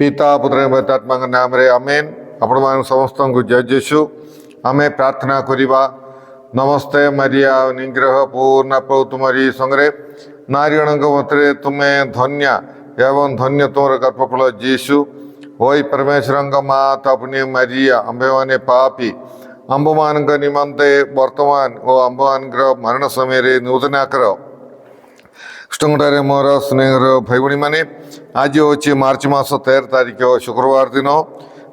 पिता पुत्र पवित्रात्मा नाम रे आमेन। आपण मान समस्त को जय यीशु। आमे प्रार्थना करिबा। नमस्ते मरिया निग्रह पूर्ण प्रभु तुमरी संगरे नारीगणक मध्य तुमे धन्य एवं धन्य तुमर गर्भफल यीशु। ओई परमेश्वरंग माता पुण्य मरिया आंबे माने पापी आंब मान निमंते वर्तमान और आंब मान मरण समय नूतना कर कृष्णगुड़े मोर स्नेहर भाई भाई मैंने आज हूँ मार्च मास 13 तारिख शुक्रवार दिन।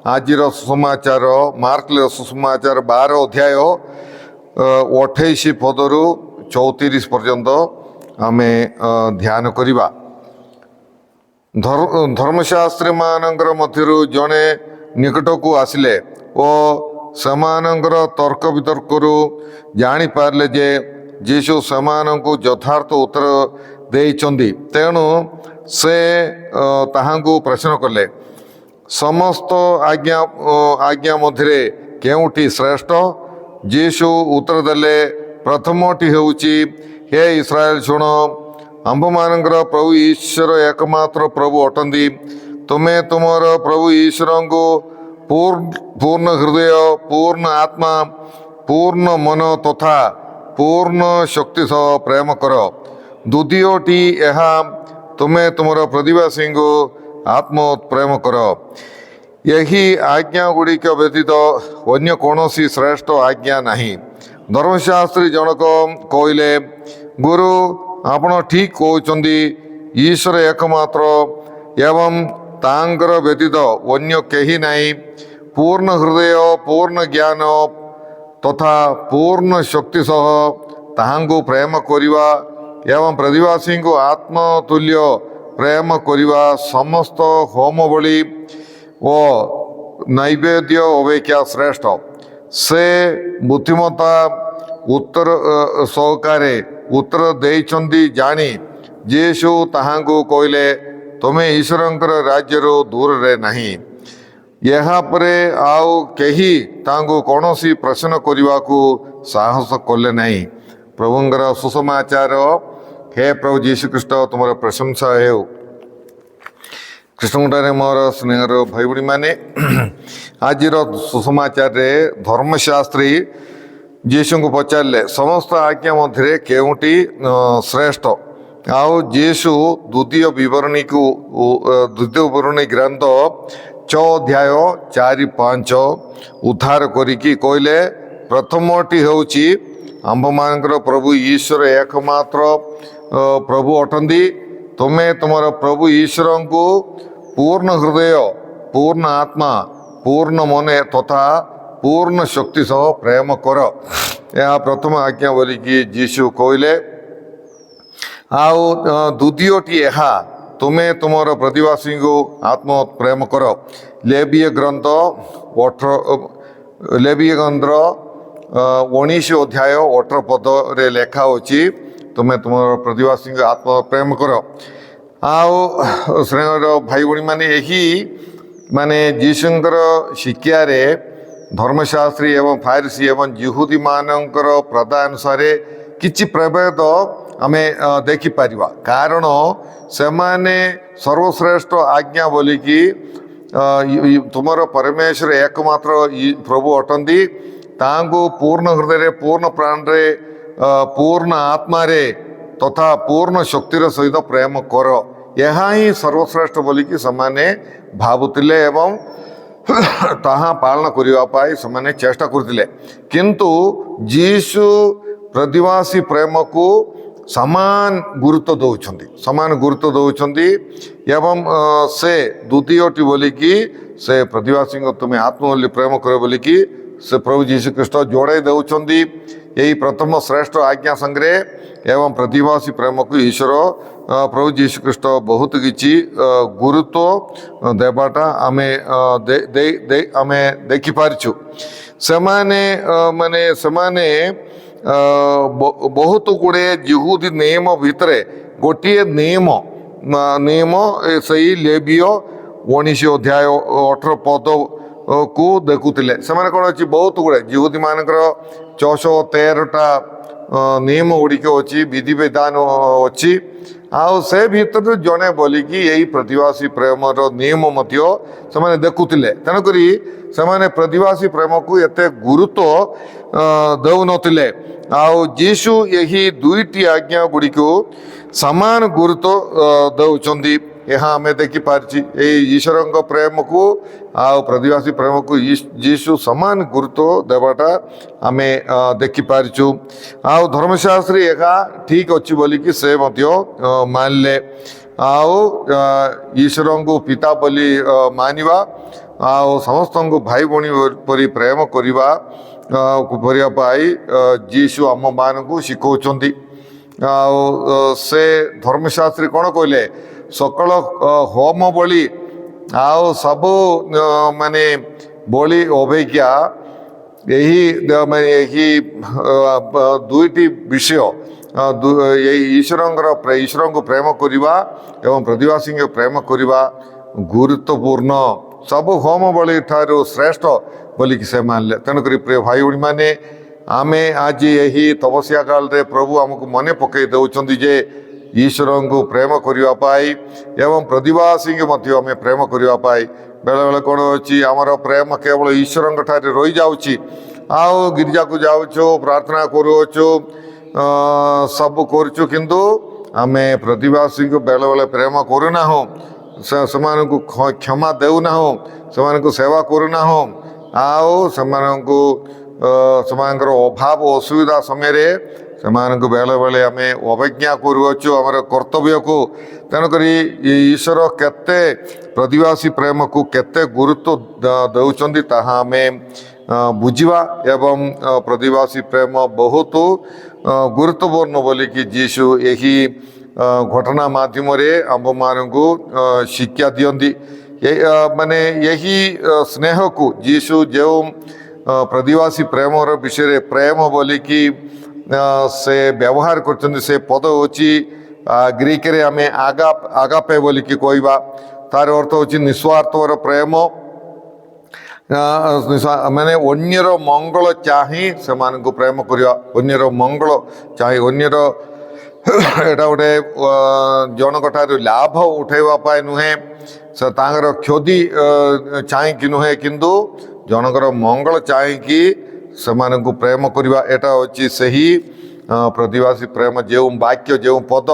आज सुसमाचार मार्क सुसमाचार 12 अध्याय 28 पदरू 34 पर्यंत आम ध्यान करवा। धर्मशास्त्री मानकर मध्यरु जड़े निकट को आसिले और सेमानंकर तर्क वितर्करू जानी पारले जे यीशु सेमानंकु यथार्थ उत्तर देइचंदी। तेणु से ताहांकु प्रश्न कले समस्त आज्ञा मध्य केउटी श्रेष्ठ। यीशु उत्तर देले प्रथमटी हेउची हे इस्राएल शुण आंब मानकर प्रभु ईश्वर एकमात्र प्रभु अटंदी। तुमे तुमर प्रभु ईश्वर को पूर्ण हृदय पूर्ण आत्मा पूर्ण मन तथा पूर्ण शक्ति सह प्रेम कर। द्वितीयटी यह तुमे तुमर प्रतिवासी को आत्म प्रेम कर। यही आज्ञा गुड़िक व्यतीत अन्य कौनसी श्रेष्ठ आज्ञा नहीं। धर्मशास्त्री जनक कहले गुरु आपण ठीक कहते ईश्वर एकमात्र एवं तांकर व्यतीत अन्य कहीं नहीं। पूर्ण हृदय पूर्ण ज्ञान तथा पूर्ण शक्ति सह ताहांको प्रेम करिवा एवं प्रतिवासी को आत्मतुल्य प्रेम करिवा समस्त होम बलि व नैवेद्य अपेक्षा श्रेष्ठ। से बुद्धिमता उत्तर सहकारे उत्तर देइचंदी जानी यीशु ताहांको कहले तुमे ईश्वरंकर राज्यरू दूर रे नहीं। यहाँ परे आउ कही तांको कौनसी प्रश्न करने को साहस कले नहीं। प्रभुंकर सुसमाचार। हे प्रभु यीशु ख्रीष्ट तुमर प्रशंसा हो। कृष्णगुड़े मोर स्नेहर भाई भाई मैंने आज सुसमाचार धर्मशास्त्री यीशु को पचारे समस्त आज्ञा मध्य केउटी श्रेष्ठ। आउ यीशु द्वितीय विवरणी ग्रंथ 6 अध्याय 4-5 उद्धार करिकी कहले प्रथमटी होउची आंब मानकर प्रभु ईश्वर एकमात्र प्रभु अटंदी। तुमे तुमर प्रभु ईश्वर को पूर्ण हृदय पूर्ण आत्मा पूर्ण मन तथा पूर्ण शक्ति सह प्रेम कर। यह प्रथम आज्ञा बोलिकी यीशु कहले। आउ द्वितीयटी यह तुमे तुमर प्रतिवासी को आत्म प्रेम कर। लेवीय ग्रंथ 19 अध्याय 18 पद रे लेखा होची तुमे तुमर प्रतिवासी को आत्म प्रेम कर। आउ श्रेणीर भाई भाई माने यही माने यीशुंकर शिक्षा रे धर्मशास्त्री एवं फारिसी एवं यहूदी मानकर प्रदानुसार किछि प्रभेद आमे देखि पारिबा। कारण से माने सर्वश्रेष्ठ आज्ञा बोलिकी तुमर परमेश्वर एकमात्र प्रभु अटंदी। तांको पूर्ण हृदय पूर्ण प्राण रे पूर्ण आत्मा रे तथा पूर्ण शक्तिर सहित प्रेम कर। यह ही सर्वश्रेष्ठ बोलिकी समाने भावुतिले एवं ताहा पालन करने से चेष्टा करथिले। किंतु यीशु प्रतिवासी प्रेम को समान गुरुत्व दौरान एवं से द्वितीयटी बोलिकी से प्रतिवासी को तुम्हें आत्मवली प्रेम कर बोलिकी से प्रभु यीशु ख्रीष्ट जोड़े दौरान यही प्रथम श्रेष्ठ आज्ञा संगे एवं प्रतिवासी प्रेम को ईश्वर प्रभु यीशु ख्रीष्ट बहुत किसी गुरुत्व देवाटा आमे देखि पारिछु। सेमाने माने सेमाने बहुत गुड़े यहूदी नियम भितर गोटे नियम सही लेवीय 19 अध्याय 18 पद को देखुले। से कौन अच्छी बहुत गुड़े यहूदी मानकर 613टा नियम गुड़िक अच्छी विधि विधान अच्छी ଆଉ ସେ ଭିତରୁ ଜଣେ ବୋଲିକି ଏଇ ପ୍ରତିବାସୀ ପ୍ରେମର ନିୟମ ମଧ୍ୟ ସେମାନେ ଦେଖୁଥିଲେ। ତେଣୁକରି ସେମାନେ ପ୍ରତିବାସୀ ପ୍ରେମକୁ ଏତେ ଗୁରୁତ୍ୱ ଦେଉନଥିଲେ। ଆଉ ଯୀଶୁ ଏହି ଦୁଇଟି ଆଜ୍ଞା ଗୁଡ଼ିକୁ ସମାନ ଗୁରୁତ୍ୱ ଦେଉଛନ୍ତି। ଏହା ଆମେ ଦେଖିପାରିଛି ଏଇ ଈଶ୍ୱରଙ୍କ ପ୍ରେମକୁ ଆଉ ପ୍ରତିବାସୀ ପ୍ରେମକୁ ଯୀଶୁ ସମାନ ଗୁରୁତ୍ୱ ଦେବାଟା ଆମେ ଦେଖିପାରିଛୁ। ଆଉ ଧର୍ମଶାସ୍ତ୍ରୀ ଏହା ଠିକ୍ ଅଛି ବୋଲିକି ସେ ମଧ୍ୟ ମାନିଲେ। ଆଉ ଈଶ୍ୱରଙ୍କୁ ପିତା ବୋଲି ମାନିବା ଆଉ ସମସ୍ତଙ୍କୁ ଭାଇ ଭଉଣୀ ପରି ପ୍ରେମ କରିବା ପାଇଁ ଯୀଶୁ ଆମମାନଙ୍କୁ ଶିଖଉଛନ୍ତି। ଆଉ ସେ ଧର୍ମଶାସ୍ତ୍ରୀ କ'ଣ କହିଲେ? ସକଳ ହୋମ ବଳି ଆଉ ସବୁ ମାନେ ବଳି ଅପେକ୍ଷା ଏହି ଦୁଇଟି ବିଷୟ ଏଇ ଈଶ୍ୱରଙ୍କୁ ପ୍ରେମ କରିବା ଏବଂ ପ୍ରତିବାସୀଙ୍କୁ ପ୍ରେମ କରିବା ଗୁରୁତ୍ୱପୂର୍ଣ୍ଣ, ସବୁ ହୋମ ବଳି ଠାରୁ ଶ୍ରେଷ୍ଠ ବୋଲିକି ସେ ମାନିଲେ। ତେଣୁକରି ପ୍ରିୟ ଭାଇ ଭଉଣୀମାନେ, ଆମେ ଆଜି ଏହି ତପସ୍ୟା କାଳରେ ପ୍ରଭୁ ଆମକୁ ମନେ ପକାଇ ଦେଉଛନ୍ତି ଯେ ଈଶ୍ୱରଙ୍କୁ ପ୍ରେମ କରିବା ପାଇଁ ଏବଂ ପ୍ରତିବାସୀଙ୍କୁ ମଧ୍ୟ ଆମେ ପ୍ରେମ କରିବା ପାଇଁ। ବେଳେବେଳେ କ'ଣ ହେଉଛି, ଆମର ପ୍ରେମ କେବଳ ଈଶ୍ୱରଙ୍କ ଠାରେ ରହିଯାଉଛି। ଆଉ ଗିର୍ଜାକୁ ଯାଉଛୁ, ପ୍ରାର୍ଥନା କରୁଅଛୁ, ସବୁ କରୁଛୁ, କିନ୍ତୁ ଆମେ ପ୍ରତିବାସୀଙ୍କୁ ବେଳେବେଳେ ପ୍ରେମ କରୁନାହୁଁ, ସେମାନଙ୍କୁ କ୍ଷମା ଦେଉନାହୁଁ, ସେମାନଙ୍କୁ ସେବା କରୁନାହୁଁ। ଆଉ ସେମାନଙ୍କର ଅଭାବ ଅସୁବିଧା ସମୟରେ ସେମାନଙ୍କୁ ବେଳେବେଳେ ଆମେ ଅବଜ୍ଞା କରୁଅଛୁ ଆମର କର୍ତ୍ତବ୍ୟକୁ। ତେଣୁକରି ଈଶ୍ୱର କେତେ ପ୍ରତିବାସୀ ପ୍ରେମକୁ କେତେ ଗୁରୁତ୍ୱ ଦେଉଛନ୍ତି ତାହା ଆମେ ବୁଝିବା ଏବଂ ପ୍ରତିବାସୀ ପ୍ରେମ ବହୁତ ଗୁରୁତ୍ୱପୂର୍ଣ୍ଣ ବୋଲିକି ଯୀଶୁ ଏହି ଘଟଣା ମାଧ୍ୟମରେ ଆମ୍ଭମାନଙ୍କୁ ଶିକ୍ଷା ଦିଅନ୍ତି। ମାନେ ଏହି ସ୍ନେହକୁ ଯୀଶୁ ଯେଉଁ ପ୍ରତିବାସୀ ପ୍ରେମର ବିଷୟରେ ପ୍ରେମ ବୋଲିକି ସେ ବ୍ୟବହାର କରୁଛନ୍ତି, ସେ ପଦ ହେଉଛି ଗ୍ରୀକରେ ଆମେ ଆଗାପେ ବୋଲିକି କହିବା। ତାର ଅର୍ଥ ହେଉଛି ନିଃସ୍ୱାର୍ଥର ପ୍ରେମ। ମାନେ ଅନ୍ୟର ମଙ୍ଗଳ ଚାହିଁ ସେମାନଙ୍କୁ ପ୍ରେମ କରିବା, ଅନ୍ୟର ମଙ୍ଗଳ ଚାହିଁ, ଅନ୍ୟର ଏଇଟା ଗୋଟେ ଜଣଙ୍କ ଠାରୁ ଲାଭ ଉଠାଇବା ପାଇଁ ନୁହେଁ, ସେ ତାଙ୍କର କ୍ଷତି ଚାହିଁକି ନୁହେଁ, କିନ୍ତୁ ଜଣଙ୍କର ମଙ୍ଗଳ ଚାହିଁକି ସେମାନଙ୍କୁ ପ୍ରେମ କରିବା। ଏଇଟା ହେଉଛି ସେହି ପ୍ରତିବାସୀ ପ୍ରେମ, ଯେଉଁ ବାକ୍ୟ ଯେଉଁ ପଦ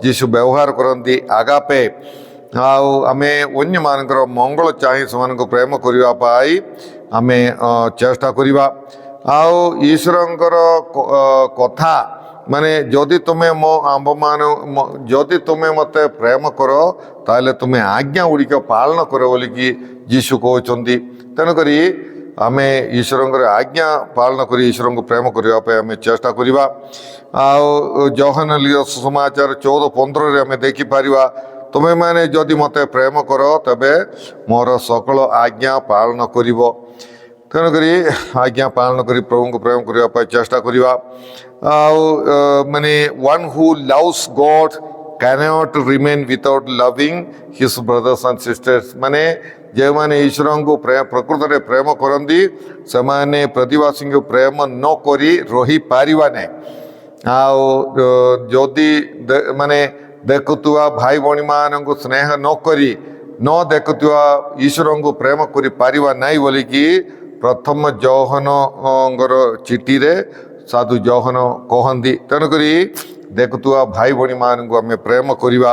ଯୀଶୁ ବ୍ୟବହାର କରନ୍ତି ଆଗାପେ। ଆଉ ଆମେ ଅନ୍ୟମାନଙ୍କର ମଙ୍ଗଳ ଚାହିଁ ସେମାନଙ୍କୁ ପ୍ରେମ କରିବା ପାଇଁ ଆମେ ଚେଷ୍ଟା କରିବା। ଆଉ ଈଶ୍ୱରଙ୍କର କଥା ମାନେ ଯଦି ତୁମେ ମୋତେ ପ୍ରେମ କର ତାହେଲେ ତୁମେ ଆଜ୍ଞା ଗୁଡ଼ିକ ପାଳନ କର ବୋଲିକି ଯୀଶୁ କହୁଛନ୍ତି। ତେଣୁକରି ଆମେ ଈଶ୍ୱରଙ୍କର ଆଜ୍ଞା ପାଳନ କରି ଈଶ୍ୱରଙ୍କୁ ପ୍ରେମ କରିବା ପାଇଁ ଆମେ ଚେଷ୍ଟା କରିବା। ଆଉ ଯୋହାନ ସୁସମାଚାର 14:15 ଆମେ ଦେଖିପାରିବା, ତୁମେମାନେ ଯଦି ମୋତେ ପ୍ରେମ କର ତେବେ ମୋର ସକଳ ଆଜ୍ଞା ପାଳନ କରିବ। ତେଣୁକରି ଆଜ୍ଞା ପାଳନ କରି ପ୍ରଭୁଙ୍କୁ ପ୍ରେମ କରିବା ପାଇଁ ଚେଷ୍ଟା କରିବା। ଆଉ ମାନେ one who loves God cannot remain without loving his brothers and sisters। ମାନେ ଯେଉଁମାନେ ଈଶ୍ୱରଙ୍କୁ ପ୍ରକୃତରେ ପ୍ରେମ କରନ୍ତି ସେମାନେ ପ୍ରତିବାସୀଙ୍କୁ ପ୍ରେମ ନ କରି ରହିପାରିବା ନାହିଁ। ଆଉ ଯଦି ମାନେ ଦେଖୁଥିବା ଭାଇ ଭଉଣୀମାନଙ୍କୁ ସ୍ନେହ ନ ଦେଖୁଥିବା ଈଶ୍ୱରଙ୍କୁ ପ୍ରେମ କରିପାରିବା ନାହିଁ ବୋଲିକି ପ୍ରଥମ ଯୋହାନଙ୍କର ଚିଠିରେ ସାଧୁ ଯୋହାନ କହନ୍ତି। ତେଣୁକରି ଦେଖୁଥିବା ଭାଇ ଭଉଣୀମାନଙ୍କୁ ଆମେ ପ୍ରେମ କରିବା।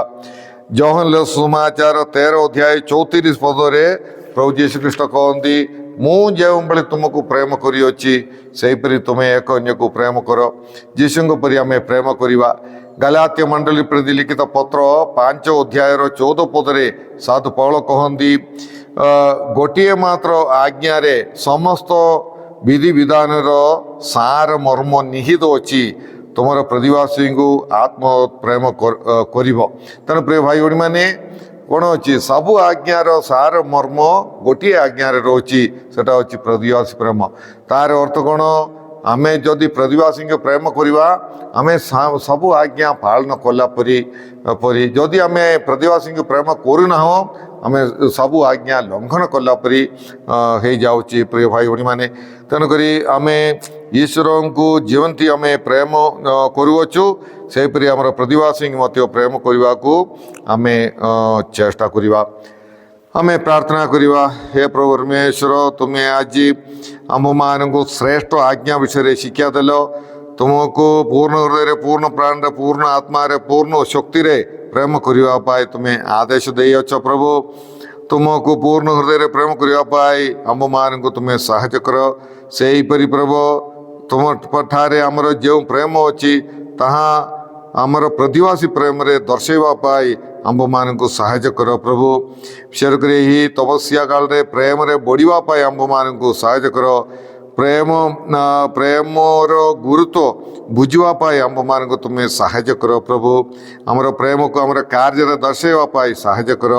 ଯୋହାନ ସୁସମାଚାର 13:34 ପ୍ରଭୁ ଯୀଶୁଖ୍ରୀଷ୍ଟ କହନ୍ତି, ମୁଁ ଯେଉଁଭଳି ତୁମକୁ ପ୍ରେମ କରିଅଛି ସେହିପରି ତୁମେ ଏକ ଅନ୍ୟକୁ ପ୍ରେମ କର। ଯୀଶୁଙ୍କ ପରି ଆମେ ପ୍ରେମ କରିବା। ଗାଲାତ୍ୟ ମଣ୍ଡଳୀ ପ୍ରତି ଲିଖିତ ପତ୍ର 5:14 ସାଧୁ ପୌଳ କହନ୍ତି, ଗୋଟିଏ ମାତ୍ର ଆଜ୍ଞାରେ ସମସ୍ତ ବିଧିବିଧାନର ସାର ମର୍ମ ନିହିତ ଅଛି, ତୁମର ପ୍ରତିବାସୀଙ୍କୁ ଆତ୍ମ ପ୍ରେମ କରିବ। ତେଣୁ ପ୍ରିୟ ଭାଇ ଭଉଣୀମାନେ, କ'ଣ ଅଛି, ସବୁ ଆଜ୍ଞାର ସାର ମର୍ମ ଗୋଟିଏ ଆଜ୍ଞାରେ ରହୁଛି, ସେଟା ହେଉଛି ପ୍ରତିବାସୀ ପ୍ରେମ। ତାର ଅର୍ଥ କ'ଣ? ଆମେ ଯଦି ପ୍ରତିବାସୀଙ୍କୁ ପ୍ରେମ କରିବା ଆମେ ସବୁ ଆଜ୍ଞା ପାଳନ କଲା ପରି ଯଦି ଆମେ ପ୍ରତିବାସୀଙ୍କୁ ପ୍ରେମ କରୁନାହୁଁ आमे सबू आज्ञा लंघन कलापरी हो जाऊँगी प्रिय भाई भाई मैंने तेणुक आमे ईश्वर को जीवंती आमे प्रेम करुचु सेपरी आमर प्रतिवासी मत प्रेम करने को आमे चेष्टा करवा आमे प्रार्थना करवा। हे प्रभु परमेश्वर तुम्हें आज आम मान को श्रेष्ठ आज्ञा विषय शिक्षा देल तुमको पूर्ण हृदय पूर्ण प्राण पूर्ण आत्मा पूर्ण शक्ति प्रेम करने तुम्हें आदेश देच प्रभु तुमको पूर्ण हृदय प्रेम करने आम मान को तुम्हें साहाय्य कर से हीपरी प्रभु तुम ठारे आमर जो प्रेम अच्छी ताहा आमर प्रतिवासी प्रेम रे दर्शाइवाई आंब मान को साहाय्य कर प्रभु विशेष कर ही तपस्या काल रे प्रेम रे बढ़ावाई आंब मान को साहाय्य कर प्रेम प्रेमर गुरुत्व बुझापाई आंब मान को तुम्हें साहाय्य कर प्रभु आमर प्रेम को आमर कार्य दर्शाइवाई साहाय्य कर।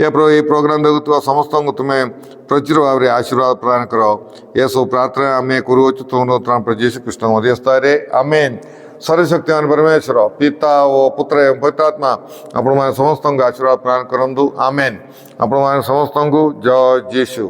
ये प्रभु ये प्रोग्राम देखुवा समस्त को तुम्हें प्रचुर भाव में आशीर्वाद प्रदान कर। ये सब प्रार्थना आम करुचु तुम प्रभु यीशु कृष्ण मध्यस्थरे आमेन। सर्वशक्तिमान परमेश्वर पिता और पुत्र एवं पवित्रात्मा आपण समस्त आशीर्वाद प्रदान करंतु आमेन। आपण समस्त जय यीशु।